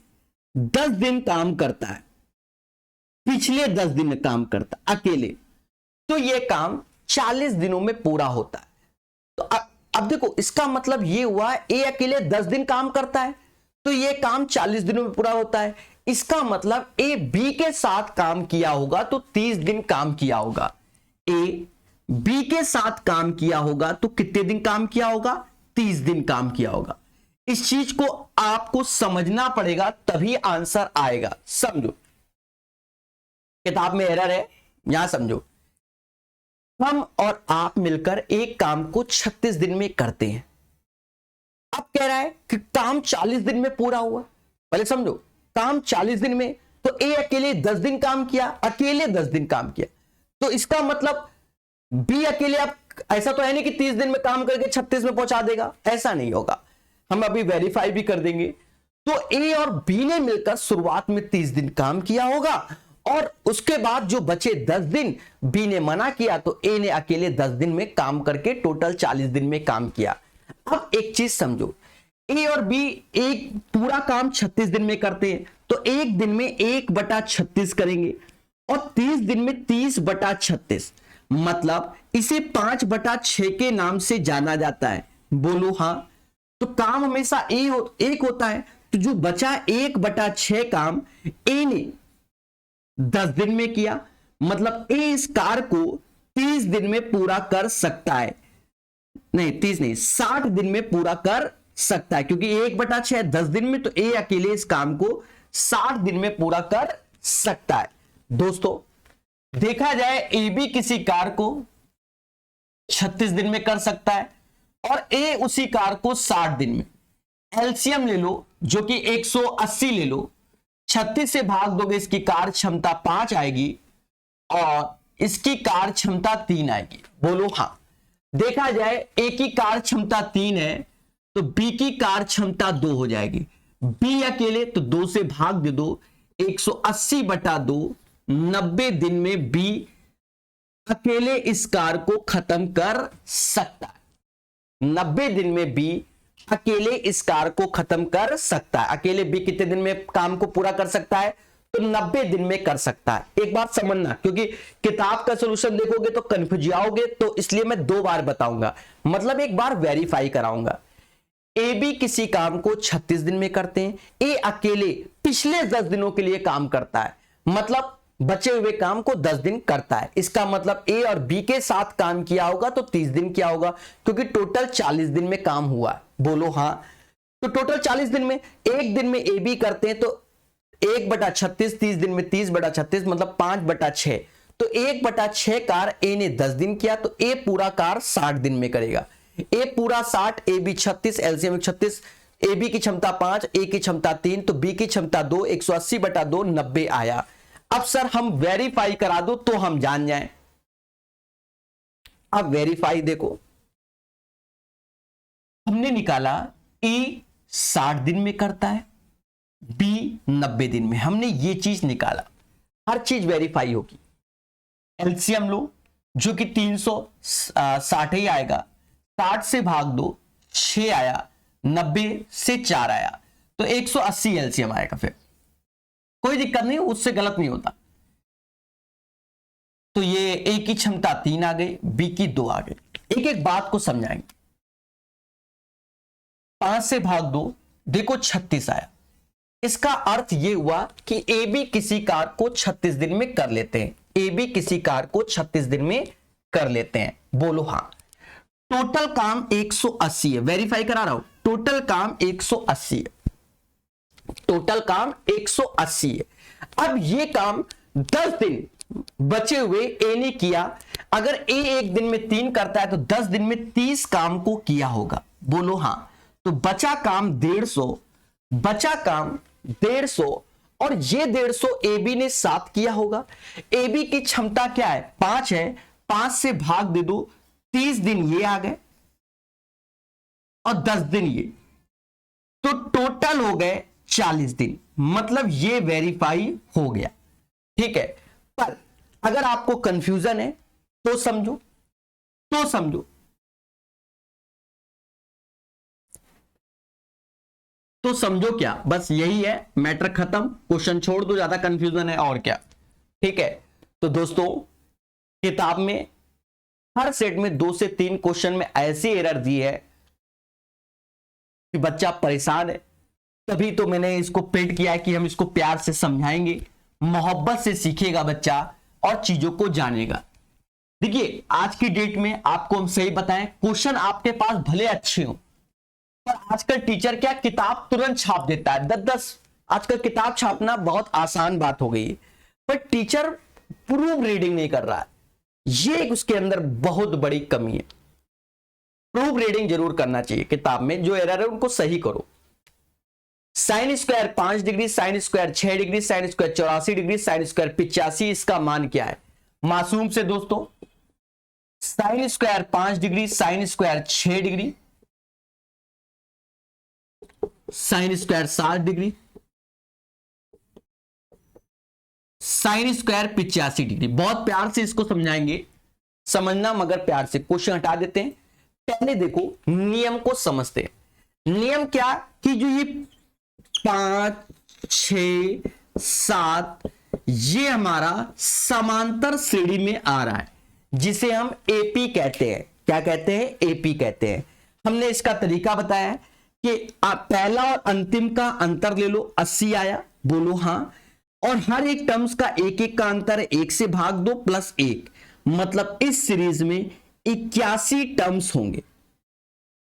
10 दिन काम करता है, पिछले 10 दिन काम करता है अकेले, तो यह काम 40 दिनों में पूरा होता है। तो अब देखो, इसका मतलब यह हुआ ए अकेले 10 दिन काम करता है तो यह काम 40 दिनों में पूरा होता है। इसका मतलब ए बी के साथ काम किया होगा तो 30 दिन काम किया होगा। ए बी के साथ काम किया होगा तो कितने दिन काम किया होगा? 30 दिन काम किया होगा। इस चीज को आपको समझना पड़ेगा तभी आंसर आएगा। समझो, किताब में एरर है, यहां समझो। हम और आप मिलकर एक काम को 36 दिन में करते हैं। अब कह रहा है कि काम 40 दिन में पूरा हुआ। पहले समझो, काम 40 दिन में, तो ए अकेले 10 दिन काम किया, अकेले 10 दिन काम किया, तो इसका मतलब बी अकेले, अब ऐसा तो है नहीं कि 30 दिन में काम करके 36 में पहुंचा देगा, ऐसा नहीं होगा। हम अभी वेरीफाई भी कर देंगे। तो ए और बी ने मिलकर शुरुआत में 30 दिन काम किया होगा और उसके बाद जो बचे 10 दिन बी ने मना किया तो ए ने अकेले 10 दिन में काम करके टोटल 40 दिन में काम किया। अब एक चीज समझो, ए और बी एक पूरा काम 36 दिन में करते हैं, तो एक दिन में 1/36 करेंगे और 30 दिन में 30/36, मतलब इसे 5/6 के नाम से जाना जाता है। बोलो हाँ। तो काम हमेशा एक होता है, तो जो बचा 1/6 काम ए ने 10 दिन में किया, मतलब ए इस कार्य को 30 दिन में पूरा कर सकता है। नहीं 30 नहीं, 60 दिन में पूरा कर सकता है, क्योंकि 1/6 10 दिन में, तो ए अकेले इस काम को 60 दिन में पूरा कर सकता है। दोस्तों देखा जाए, ए बी किसी कार्य को 36 दिन में कर सकता है और ए उसी कार्य को 60 दिन में। एलसीएम ले लो, जो कि 180 ले लो, 36 से भाग दोगे इसकी कार्य क्षमता 5 आएगी और इसकी कार्य क्षमता 3 आएगी। बोलो हाँ। देखा जाए ए की कार्य क्षमता 3 है तो बी की कार्य क्षमता 2 हो जाएगी। बी अकेले तो 2 से भाग दे दो, 180/2, 90 दिन में बी अकेले इस कार्य को खत्म कर सकता है। 90 दिन में बी अकेले इस कार्य को खत्म कर सकता है। अकेले बी कितने दिन में काम को पूरा कर सकता है? तो 90 दिन में कर सकता है। एक बात समझना, क्योंकि किताब का सॉल्यूशन देखोगे तो कंफ्यूज जाओगे, तो इसलिए मैं 2 बार बताऊंगा, मतलब एक बार वेरीफाई कराऊंगा। ए बी किसी काम को 36 दिन में करते हैं, ए अकेले पिछले 10 दिनों के लिए काम करता है, मतलब बचे हुए काम को 10 दिन करता है। इसका मतलब ए और बी के साथ काम किया होगा तो 30 दिन किया होगा, क्योंकि टोटल 40 दिन में काम हुआ। बोलो हाँ। तो टोटल 40 दिन में, एक दिन में ए बी करते हैं तो 1/36, 30 दिन में 30/36, मतलब 5/6। तो 1/6 कार्य ए ने 10 दिन किया, तो ए पूरा कार्य 60 दिन में करेगा। ए पूरा 60, A B 36, LCM 36, A B की क्षमता 5, ए की क्षमता 3, तो बी की क्षमता 2, 180/2, 90 आया। अब सर हम वेरीफाई करा दो तो हम जान जाएं। अब वेरीफाई देखो, हमने निकाला ए 60 दिन में करता है, बी 90 दिन में, हमने ये चीज निकाला। हर चीज वेरीफाई होगी। एलसीएम लो, जो कि 360 ही आएगा, 60 से भाग दो 6 आया, 90 से 4 आया, तो 180 एलसीएम आएगा। फिर कोई दिक्कत नहीं, उससे गलत नहीं होता। तो ये ए की क्षमता 3 आ गई, बी की 2 आ गई। एक एक बात को समझाएंगे। 5 से भाग दो, देखो 36 आया। इसका अर्थ यह हुआ कि ए बी किसी कार्य को 36 दिन में कर लेते हैं। ए बी किसी कार्य को 36 दिन में कर लेते हैं। बोलो हाँ। टोटल काम 180 है, वेरीफाई करा रहा हूं। टोटल काम 180 है, टोटल काम 180 है। अब ये काम 10 दिन बचे हुए ए ने किया। अगर ए एक दिन में 3 करता है तो 10 दिन में 30 काम को किया होगा। बोलो हाँ। तो बचा काम 150, बचा काम 150, और ये 150 ए बी ने 7 किया होगा। ए बी की क्षमता क्या है? 5 है, 5 से भाग दे दो, 30 दिन ये आ गए और 10 दिन ये, तो टोटल हो गए 40 दिन, मतलब ये वेरीफाई हो गया। ठीक है। पर अगर आपको कंफ्यूजन है तो समझो, तो समझो, तो समझो क्या, बस यही है, मैटर खत्म, क्वेश्चन छोड़ दो, ज्यादा कंफ्यूजन है और क्या। ठीक है। तो दोस्तों किताब में हर सेट में 2 से 3 क्वेश्चन में ऐसी एरर दी है कि बच्चा परेशान है। तभी तो मैंने इसको पेड किया है कि हम इसको प्यार से समझाएंगे, मोहब्बत से सीखेगा बच्चा और चीजों को जानेगा। देखिए आज की डेट में आपको हम सही बताएं, क्वेश्चन आपके पास भले अच्छे हो, पर आजकल टीचर क्या किताब तुरंत छाप देता है, 10-10। आजकल किताब छापना बहुत आसान बात हो गई है, पर टीचर प्रूफ रीडिंग नहीं कर रहा है। ये उसके अंदर बहुत बड़ी कमी है। प्रूफ रीडिंग जरूर करना चाहिए किताब में, जो एरर है उनको सही करो। Sine square 5 degree, sine square 6 degree, sine square 84 degree, sine square 85, इसका मान क्या है? मासूम से दोस्तों, sine square 5 degree, sine square 6 degree, sine square 7 degree, sine square 85 degree. बहुत प्यार से इसको समझाएंगे, समझना मगर प्यार से। क्वेश्चन हटा देते हैं, पहले देखो नियम को समझते हैं। नियम क्या कि जो ये 5 6 7 ये हमारा समांतर श्रेणी में आ रहा है, जिसे हम एपी कहते हैं। क्या कहते हैं? एपी कहते हैं। हमने इसका तरीका बताया है कि पहला और अंतिम का अंतर ले लो, 80 आया, बोलो हां। और हर एक टर्म्स का एक एक का अंतर है, 1 से भाग दो प्लस 1, मतलब इस सीरीज में 81 टर्म्स होंगे।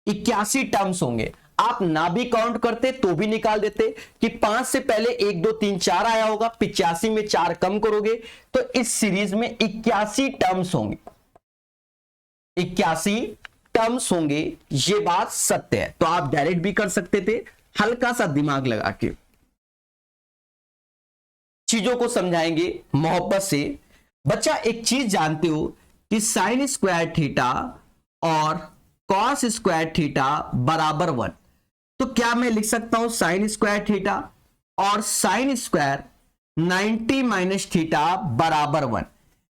81 टर्म्स होंगे। आप ना भी काउंट करते तो भी निकाल देते कि 5 से पहले 1 2 3 4 आया होगा, 85 में 4 कम करोगे तो इस सीरीज में 81 टर्म्स होंगे। 81 टर्म्स होंगे, ये बात सत्य है। तो आप डायरेक्ट भी कर सकते थे, हल्का सा दिमाग लगा के चीजों को समझाएंगे मोहब्बत से। बच्चा एक चीज जानते हो कि साइन स्क्वायर थीटा और कॉस स्क्वायर थीटा बराबर 1। तो क्या मैं लिख सकता हूं साइन स्क्वायर थीटा और साइन स्क्वायर 90 माइनस थीटा बराबर 1।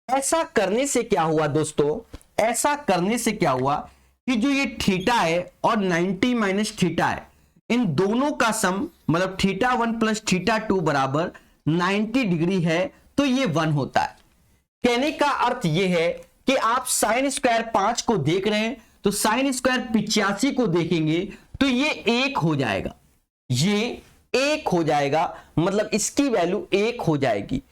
ऐसा करने से क्या हुआ दोस्तों? ऐसा करने से क्या हुआ कि जो ये थीटा है और 90 माइनस थीटा है, इन दोनों का सम मतलब थीटा 1 प्लस थीटा 2 बराबर 90 डिग्री है, तो ये 1 होता है। कहने का अर्थ ये है कि आप साइन स्क्वायर 5 को देख रहे हैं तो साइन स्क्वायर 85 को देखेंगे तो ये 1 हो जाएगा, ये 1 हो जाएगा, मतलब इसकी वैल्यू 1 हो जाएगी।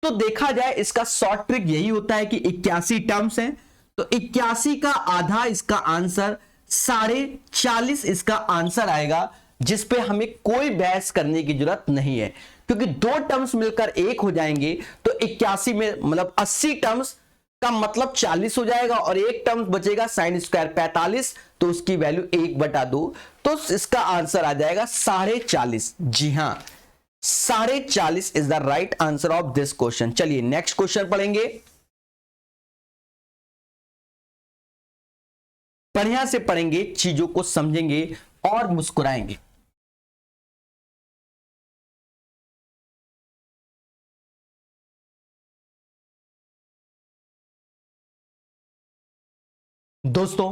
तो देखा जाए इसका शॉर्ट ट्रिक यही होता है कि 81 टर्म्स हैं, तो 81 का आधा इसका आंसर 40.5 इसका आंसर आएगा, जिस पे हमें कोई बहस करने की जरूरत नहीं है, क्योंकि 2 टर्म्स मिलकर 1 हो जाएंगे। तो 81 में मतलब 80 टर्म्स का मतलब 40 हो जाएगा और एक टर्म बचेगा साइन स्क्वायर 45, तो उसकी वैल्यू 1/2, तो इसका आंसर आ जाएगा 40.5। जी हां, 40.5 is the right answer of this question. चलिए नेक्स्ट क्वेश्चन पढ़ेंगे, बढ़िया से पढ़ेंगे, चीजों को समझेंगे और मुस्कुराएंगे। दोस्तों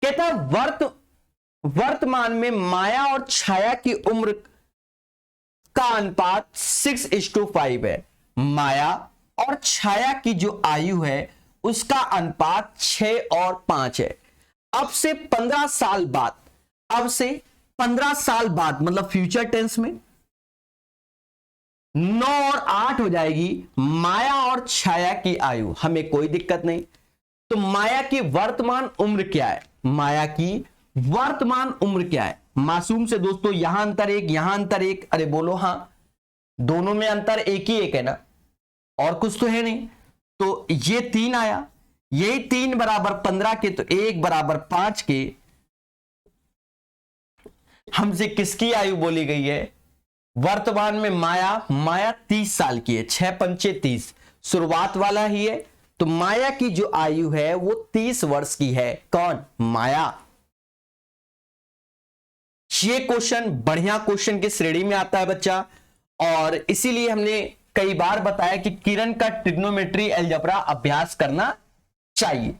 कहता है वर्तमान में माया और छाया की उम्र का अनुपात 6:5 है। माया और छाया की जो आयु है उसका अनुपात 6 और 5 है। अब से 15 साल बाद, अब से 15 साल बाद मतलब फ्यूचर टेंस में 9 और 8 हो जाएगी माया और छाया की आयु। हमें कोई दिक्कत नहीं। तो माया की वर्तमान उम्र क्या है? माया की वर्तमान उम्र क्या है? मासूम से दोस्तों यहां अंतर 1, यहां अंतर 1, अरे बोलो हां, दोनों में अंतर एक ही एक है ना, और कुछ तो है नहीं। तो ये 3 आया, यही 3 बराबर 15 के, तो 1 बराबर 5 के। हमसे किसकी आयु बोली गई है? वर्तमान में माया 30 साल की है, 6 पंचे 30, शुरुआत वाला ही है। तो माया की जो आयु है वो 30 वर्ष की है। कौन? माया। ये क्वेश्चन बढ़िया क्वेश्चन की श्रेणी में आता है बच्चा, और इसीलिए हमने कई बार बताया कि किरण का ट्रिग्नोमेट्री अलजेब्रा अभ्यास करना चाहिए।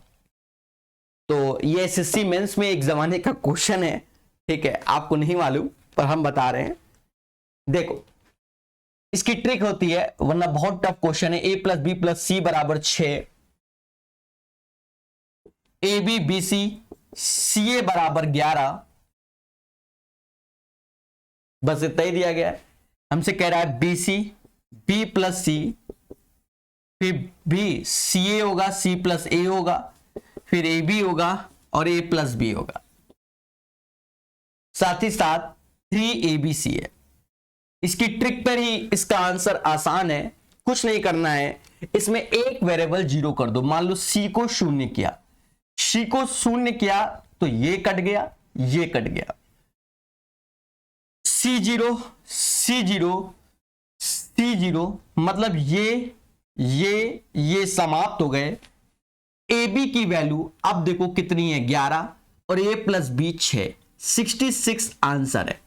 तो ये एसएससी मेंस में एक जमाने का क्वेश्चन है, ठीक है, आपको नहीं मालूम पर हम बता रहे हैं। देखो इसकी ट्रिक होती है, वरना बहुत टफ क्वेश्चन है। a + b + c = 6, ab bc ca = 11, बस इतना ही दिया गया है। हमसे कह रहा है bc b + c, फिर b ca होगा, c + a होगा, फिर ab होगा और a + b होगा, साथ ही साथ 3abc है। इसकी ट्रिक पर ही इसका आंसर आसान है, कुछ नहीं करना है। इसमें एक वेरिएबल 0 कर दो। मान लो c को 0 किया, c को 0 किया तो ये कट गया, ये कट गया, C0 C0 C0, मतलब ये समाप्त हो गए। AB की वैल्यू अब देखो कितनी है? 11 और a + b 6, 66 आंसर है।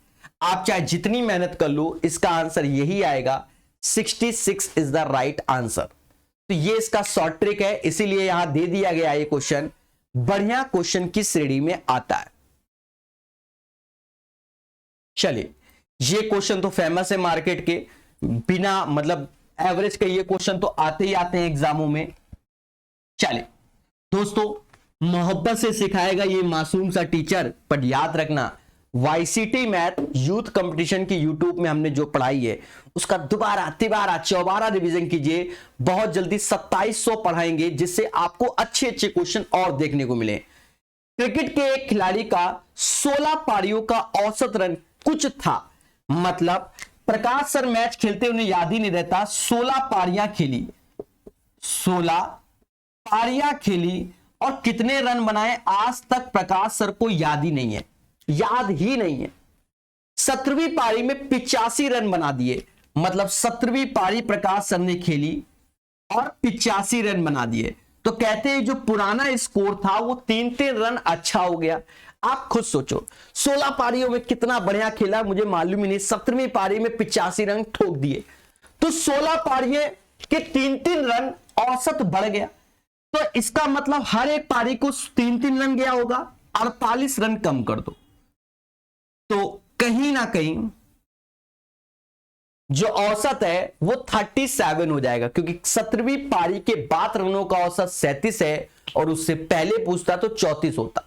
आप चाहे जितनी मेहनत कर लो इसका आंसर यही आएगा, 66 इज द राइट आंसर। तो ये इसका शॉर्ट ट्रिक है, इसीलिए यहां दे दिया गया ये क्वेश्चन बढ़िया क्वेश्चन की श्रेणी में आता है। चलिए, ये क्वेश्चन तो फेमस है मार्केट के, बिना मतलब एवरेज के ये क्वेश्चन तो आते ही आते हैं एग्जामों में। चलिए दोस्तों, मोहब्बत से सिखाएगा ये मासूम सा टीचर, पर याद रखना वाईसीटी मैथ यूथ कंपटीशन की यूट्यूब में हमने जो पढ़ाई है उसका दोबारा तिबारा चौबारा रिवीजन कीजिए। बहुत जल्दी 2700 पढ़ाएंगे, जिससे आपको अच्छे अच्छे क्वेश्चन और देखने को मिले। क्रिकेट के एक खिलाड़ी का 16 पारियों का औसत रन कुछ था, मतलब प्रकाश सर मैच खेलते उन्हें याद ही नहीं रहता, 16 पारियां खेली, 16 पारियां खेली और कितने रन बनाए आज तक प्रकाश सर को याद ही नहीं है, याद ही नहीं है। 17वीं पारी में 85 रन बना दिए, मतलब 17वीं पारी प्रकाश सर ने खेली और 85 रन बना दिए। तो कहते हैं जो पुराना स्कोर था वो 3-3 रन अच्छा हो गया। आप खुद सोचो, 16 पारियों में कितना बढ़िया खेला मुझे मालूम ही नहीं, 17वीं पारी में 85 रन ठोक दिए, तो 16 पारियों के 3-3 रन औसत बढ़ गया। तो इसका मतलब हर एक पारी को 3-3 रन गया होगा, 48 रन कम कर दो, तो कहीं ना कहीं जो औसत है वो 37 हो जाएगा, क्योंकि 17वीं पारी के बाद रनों का औसत 37 है और उससे पहले पूछता तो 34 होता।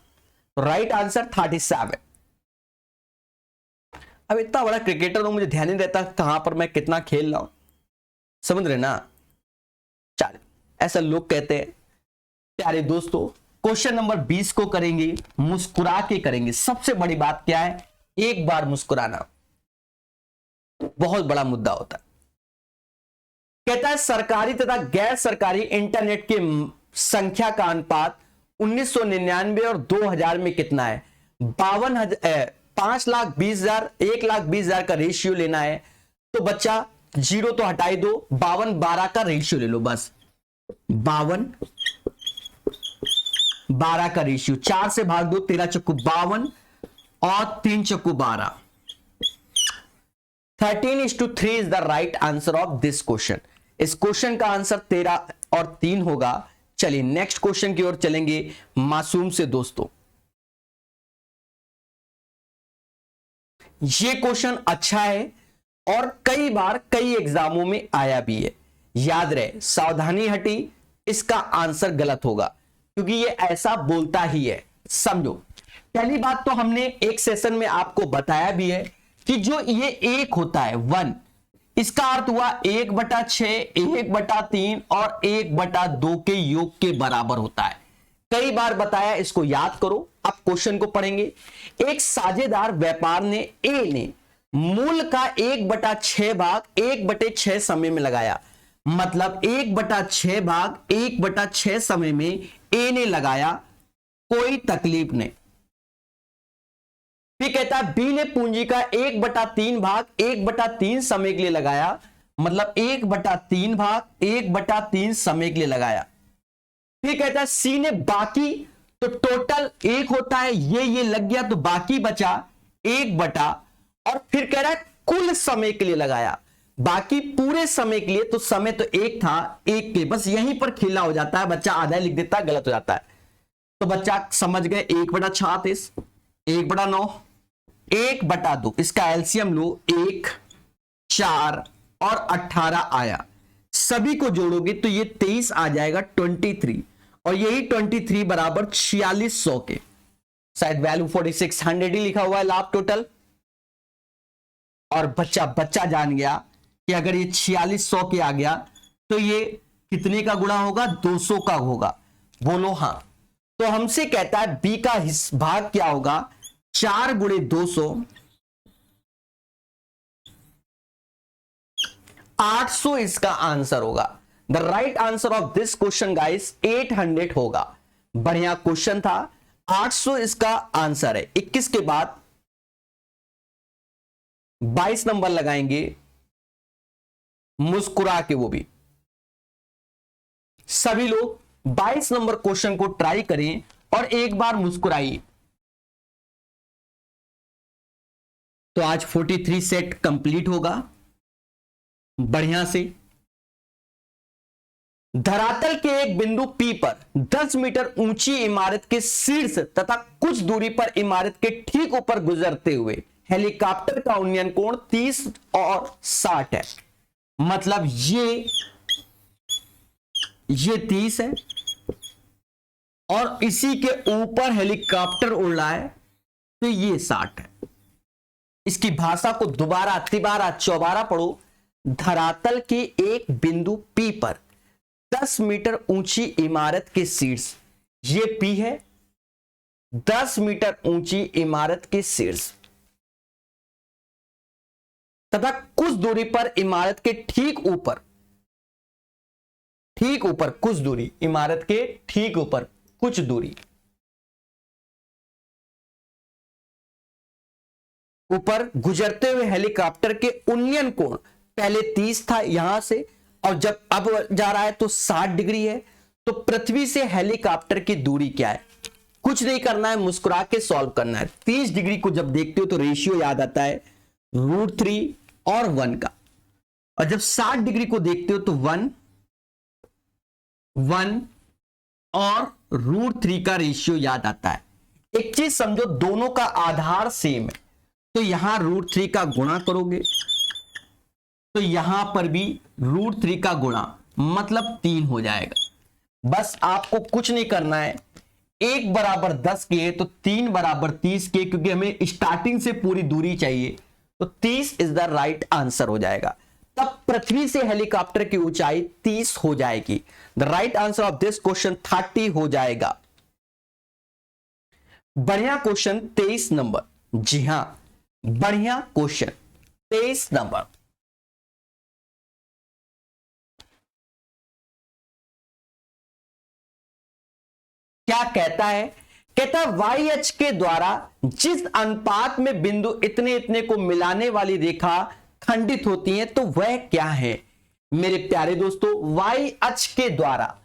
Right answer 37। अब इतना बड़ा क्रिकेटर हूं, मुझे ध्यान नहीं रहता कहां पर मैं कितना खेल रहा हूं, समझ रहे ना। चल, ऐसा लोग कहते हैं। प्यारे दोस्तों, क्वेश्चन नंबर 20 को करेंगे, मुस्कुरा के करेंगे। सबसे बड़ी बात क्या है, एक बार मुस्कुराना बहुत बड़ा मुद्दा होता है। कहता है सरकारी तथा गैर सरकारी इंटरनेट के संख्या का अनुपात 1999 और 2000 में कितना है। 5,20,000 1,20,000 का रेशियो लेना है, तो बच्चा जीरो तो हटाई दो, 52-12 का रेशियो ले लो बस। 52-12 का रेशियो, 4 से भाग दो, 13 चक्कू 52 और 3 चक्कू 12। 13:3 is the right answer of this question. इस क्वेश्चन का आंसर 13 और 3 होगा। चलिए नेक्स्ट क्वेश्चन की ओर चलेंगे मासूम से दोस्तों। ये क्वेश्चन अच्छा है और कई बार कई एग्जामों में आया भी है। याद रहे, सावधानी हटी, इसका आंसर गलत होगा, क्योंकि ये ऐसा बोलता ही है। समझो, पहली बात तो हमने एक सेशन में आपको बताया भी है कि जो ये एक होता है 1, इसका अर्थ हुआ 1/6, 1/3 और 1/2 के योग के बराबर होता है। कई बार बताया, इसको याद करो। अब क्वेश्चन को पढ़ेंगे। एक साझेदार व्यापार ने ए ने मूल का 1/6 भाग 1/6 समय में लगाया, मतलब 1/6 भाग 1/6 समय में ए ने लगाया, कोई तकलीफ नहीं। फिर कहता है बी ने पूंजी का 1/3 भाग 1/3 समय के लिए लगाया, मतलब 1/3 भाग 1/3 समय के लिए लगाया। फिर कहता है सी ने बाकी, तो टोटल 1 होता है, ये लग गया तो बाकी बचा 1/, और फिर कह रहा है कुल समय के लिए लगाया, बाकी पूरे समय के लिए, तो समय तो 1 था, 1 के बस यहीं पर खेला हो जाता है, बच्चा आधा लिख देता है, गलत हो जाता है। तो बच्चा समझ गए, 1/36, 1/9, 1/2, इसका एलसीएम लो, 1, 4 और 18 आया, सभी को जोड़ोगे तो ये 23 आ जाएगा, 23, और यही 23 बराबर 4600 के, शायद वैल्यू 4600 ही लिखा हुआ है लाभ टोटल। और बच्चा जान गया कि अगर ये 4600 के आ गया तो ये कितने का गुणा होगा, 200 का होगा। बोलो हाँ। तो हमसे कहता है बी का भाग क्या होगा, 4 गुणे 200, 800 इसका आंसर होगा। The right answer of this question guys 800 होगा। बढ़िया क्वेश्चन था, 800 इसका आंसर है। 21 के बाद 22 नंबर लगाएंगे, मुस्कुरा के, वो भी सभी लोग 22 नंबर क्वेश्चन को ट्राई करें और एक बार मुस्कुराइए। तो आज 43 सेट कंप्लीट होगा। बढ़िया से। धरातल के एक बिंदु P पर 10 मीटर ऊंची इमारत के शीर्ष तथा कुछ दूरी पर इमारत के ठीक ऊपर गुजरते हुए हेलीकॉप्टर का उन्नयन कोण 30 और 60 है। मतलब ये 30 है और इसी के ऊपर हेलीकॉप्टर उड़ रहा है तो ये 60 है। इसकी भाषा को दोबारा तिबारा चौबारा पढ़ो। धरातल के एक बिंदु P पर 10 मीटर ऊंची इमारत के शीर्ष, ये P है, 10 मीटर ऊंची इमारत के शीर्ष तथा कुछ दूरी पर इमारत के ठीक ऊपर कुछ दूरी, इमारत के ठीक ऊपर कुछ दूरी ऊपर गुजरते हुए हेलीकॉप्टर के उन्नयन कोण पहले 30 था यहां से, और जब अब जा रहा है तो 60 डिग्री है। तो पृथ्वी से हेलीकॉप्टर की दूरी क्या है? कुछ नहीं करना है, मुस्कुरा के सॉल्व करना है। 30 डिग्री को जब देखते हो तो रेशियो याद आता है √3 और 1 का, और जब 60 डिग्री को देखते हो तो 1 और √3 का रेशियो याद आता है। एक चीज समझो, दोनों का आधार सेम है, तो यहां √3 का गुणा करोगे तो यहां पर भी √3 का गुणा मतलब 3 हो जाएगा। बस आपको कुछ नहीं करना है, 1 बराबर 10 के तो 3 बराबर 30 के, क्योंकि हमें स्टार्टिंग से पूरी दूरी चाहिए, तो 30 इज द राइट आंसर हो जाएगा। तब पृथ्वी से हेलीकॉप्टर की ऊंचाई 30 हो जाएगी। The right answer of this question 30 हो जाएगा। बढ़िया क्वेश्चन 23 नंबर, जी हां बढ़िया क्वेश्चन 23 नंबर। क्या कहता है? कहता है YH के द्वारा जिस अनुपात में बिंदु इतने इतने को मिलाने वाली रेखा खंडित होती है तो वह क्या है? मेरे प्यारे दोस्तों, Y अक्ष के द्वारा,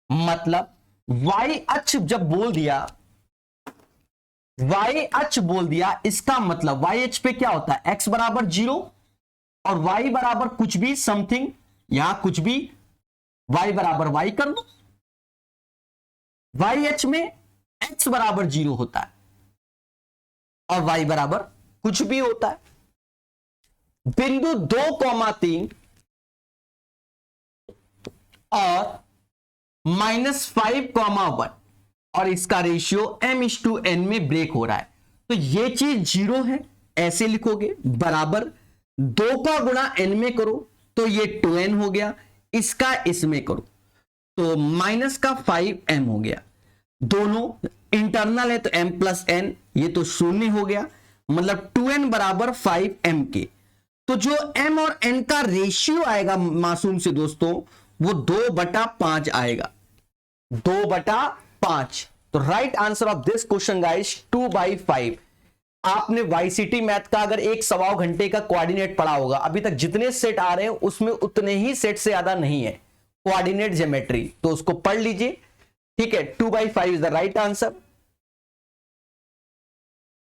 मतलब Y अक्ष जब बोल दिया, Y अक्ष बोल दिया, इसका मतलब YH पे क्या होता है? X बराबर 0 और Y बराबर कुछ भी समथिंग, यहां कुछ भी Y बराबर Y कर लो। YH में X बराबर 0 होता है और Y बराबर कुछ भी होता है। बिंदु 2,3 और -5,1 और इसका रेशियो m/n में ब्रेक हो रहा है, तो ये चीज 0 है, ऐसे लिखोगे, बराबर 2 का गुणा n में करो तो ये 2n हो गया, इसका इसमें करो तो -5m हो गया। दोनों इंटरनल है तो m + n, ये तो 0 हो गया, मतलब 2n बराबर 5m के। तो जो m और n का रेशियो आएगा मासूम से दोस्तों, वो 2/5 आएगा, 2/5। तो right answer of this question guys 2/5। आपने YCT मैथ का अगर 1 घंटे का कोऑर्डिनेट पढ़ा होगा, अभी तक जितने सेट आ रहे हैं उसमें उतने ही सेट से ज्यादा नहीं है कोऑर्डिनेट ज्योमेट्री, तो उसको पढ़ लीजिए, ठीक है। 2/5 इज द राइट आंसर।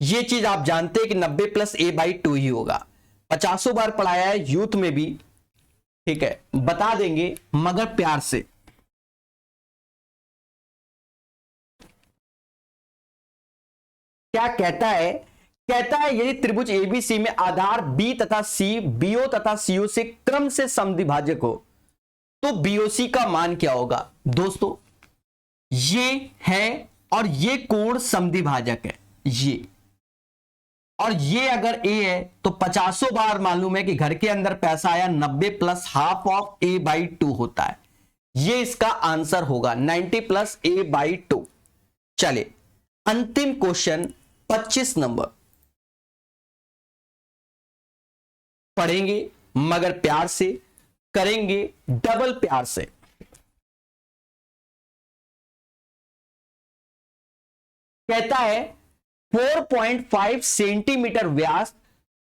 ये चीज आप जानते हैं कि 90 + a/2 ही होगा, 50 बार पढ़ाया है यूथ में भी, ठीक है, बता देंगे मगर प्यार से। क्या कहता है? कहता है यदि त्रिभुज ABC में आधार B तथा C BO तथा CO से क्रम से समद्विभाजक हो तो BOC का मान क्या होगा? दोस्तों ये है और ये कोण समद्विभाजक है, ये और ये अगर A है तो 50 बार मालूम है कि घर के अंदर पैसा आया, 90 + ½ ऑफ a/2 होता है, ये इसका आंसर होगा 90 + a/2। चले अंतिम क्वेश्चन 25 नंबर पढ़ेंगे मगर प्यार से, करेंगे डबल प्यार से। कहता है 4.5 सेंटीमीटर व्यास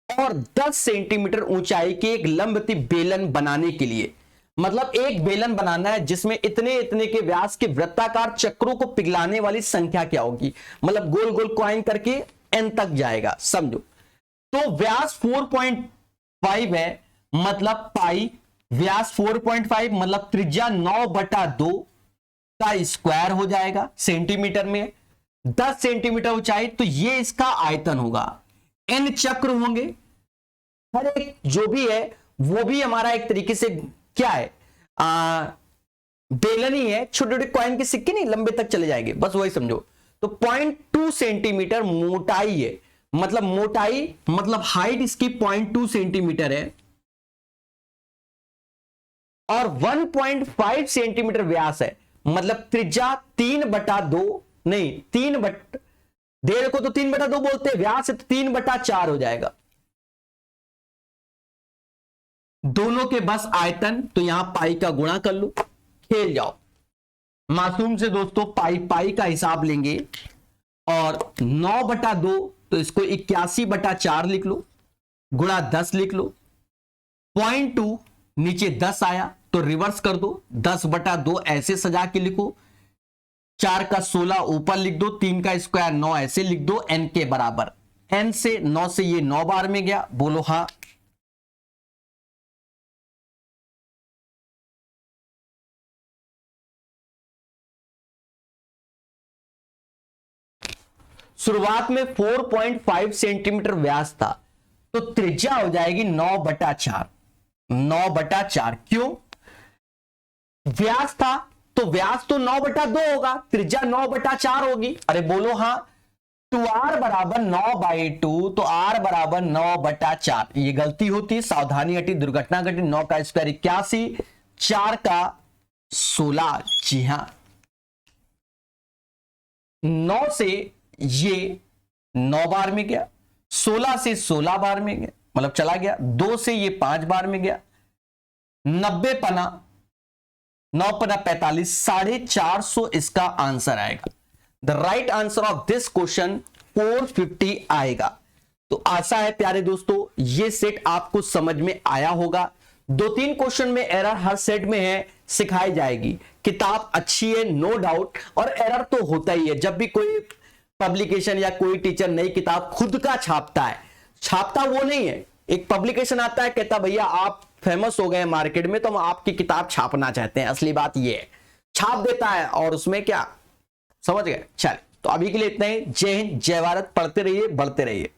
और 10 सेंटीमीटर ऊंचाई के एक लंबवती बेलन बनाने के लिए, मतलब एक बेलन बनाना है जिसमें इतने इतने के व्यास के वृत्ताकार चक्रों को पिघलाने वाली संख्या क्या होगी, मतलब गोल गोल क्वाइन करके n तक जाएगा, समझो। तो व्यास 4.5 है, मतलब पाई व्यास 4.5 मतलब त्रिज्या 9/2 का स्क्वायर हो जाएगा, सेंटीमीटर में। 10 सेंटीमीटर ऊंचाई, तो ये इसका आयतन होगा। n चक्र होंगे, हर एक जो भी है वो भी हमारा एक तरीके से क्या है, बेलन ही है। छोटे छोटे कॉइन के सिक्के नहीं लंबे तक चले जाएंगे, बस वही समझो। तो 0.2 सेंटीमीटर मोटाई है, मतलब मोटाई मतलब हाइट इसकी 0.2 सेंटीमीटर है, और 1.5 सेंटीमीटर व्यास है, मतलब त्रिज्या 3/2 नहीं 3/1.5 को तो 3/2 बोलते हैं, व्यास है तो 3/4 हो जाएगा। दोनों के बस आयतन, तो यहां पाई का गुणा कर लो, खेल जाओ मासूम से दोस्तों। पाई पाई का हिसाब लेंगे, और 9/2 तो इसको 81/4 लिख लो, गुणा 10 लिख लो। 0.2 नीचे 10 आया तो रिवर्स कर दो, 10/2 ऐसे सजा के लिखो, 4 का 16 ऊपर लिख दो, 3 का स्क्वायर 9 ऐसे लिख दो, n के बराबर। n से 9 से ये 9 बार में गया, बोलो हाँ। शुरुआत में 4.5 सेंटीमीटर व्यास था, तो त्रिज्या हो जाएगी 9/4। 9/4 क्यों? व्यास था तो व्यास तो 9/2 होगा, त्रिज्या 9/4 होगी। अरे बोलो हाँ। 2r बराबर 9/2, तो r बराबर 9/4। ये गलती होती, सावधानी हटी, दुर्घटना घटी। 9 का स्क्वायर 81, 4 का 16। जी हां, 9 से ये 9 बार में गया, 16 से 16 बार में गया, मतलब चला गया। 2 से ये 5 बार में गया, 90 पना 9 पना 45, 450 इसका आंसर आएगा। The right answer of this question 450 आएगा। तो आशा है प्यारे दोस्तों ये सेट आपको समझ में आया होगा। 2-3 क्वेश्चन में एरर हर सेट में है, सिखाई जाएगी। किताब अच्छी है नो डाउट, और एरर तो होता ही है। जब भी कोई पब्लिकेशन या कोई टीचर नई किताब खुद का छापता है, छापता वो नहीं है, एक पब्लिकेशन आता है, कहता भैया आप फेमस हो गए मार्केट में तो हम आपकी किताब छापना चाहते हैं। असली बात ये है, छाप देता है और उसमें क्या, समझ गए। चलिए तो अभी के लिए इतना ही। जय हिंद, जय भारत। पढ़ते रहिए, बढ़ते रहिए।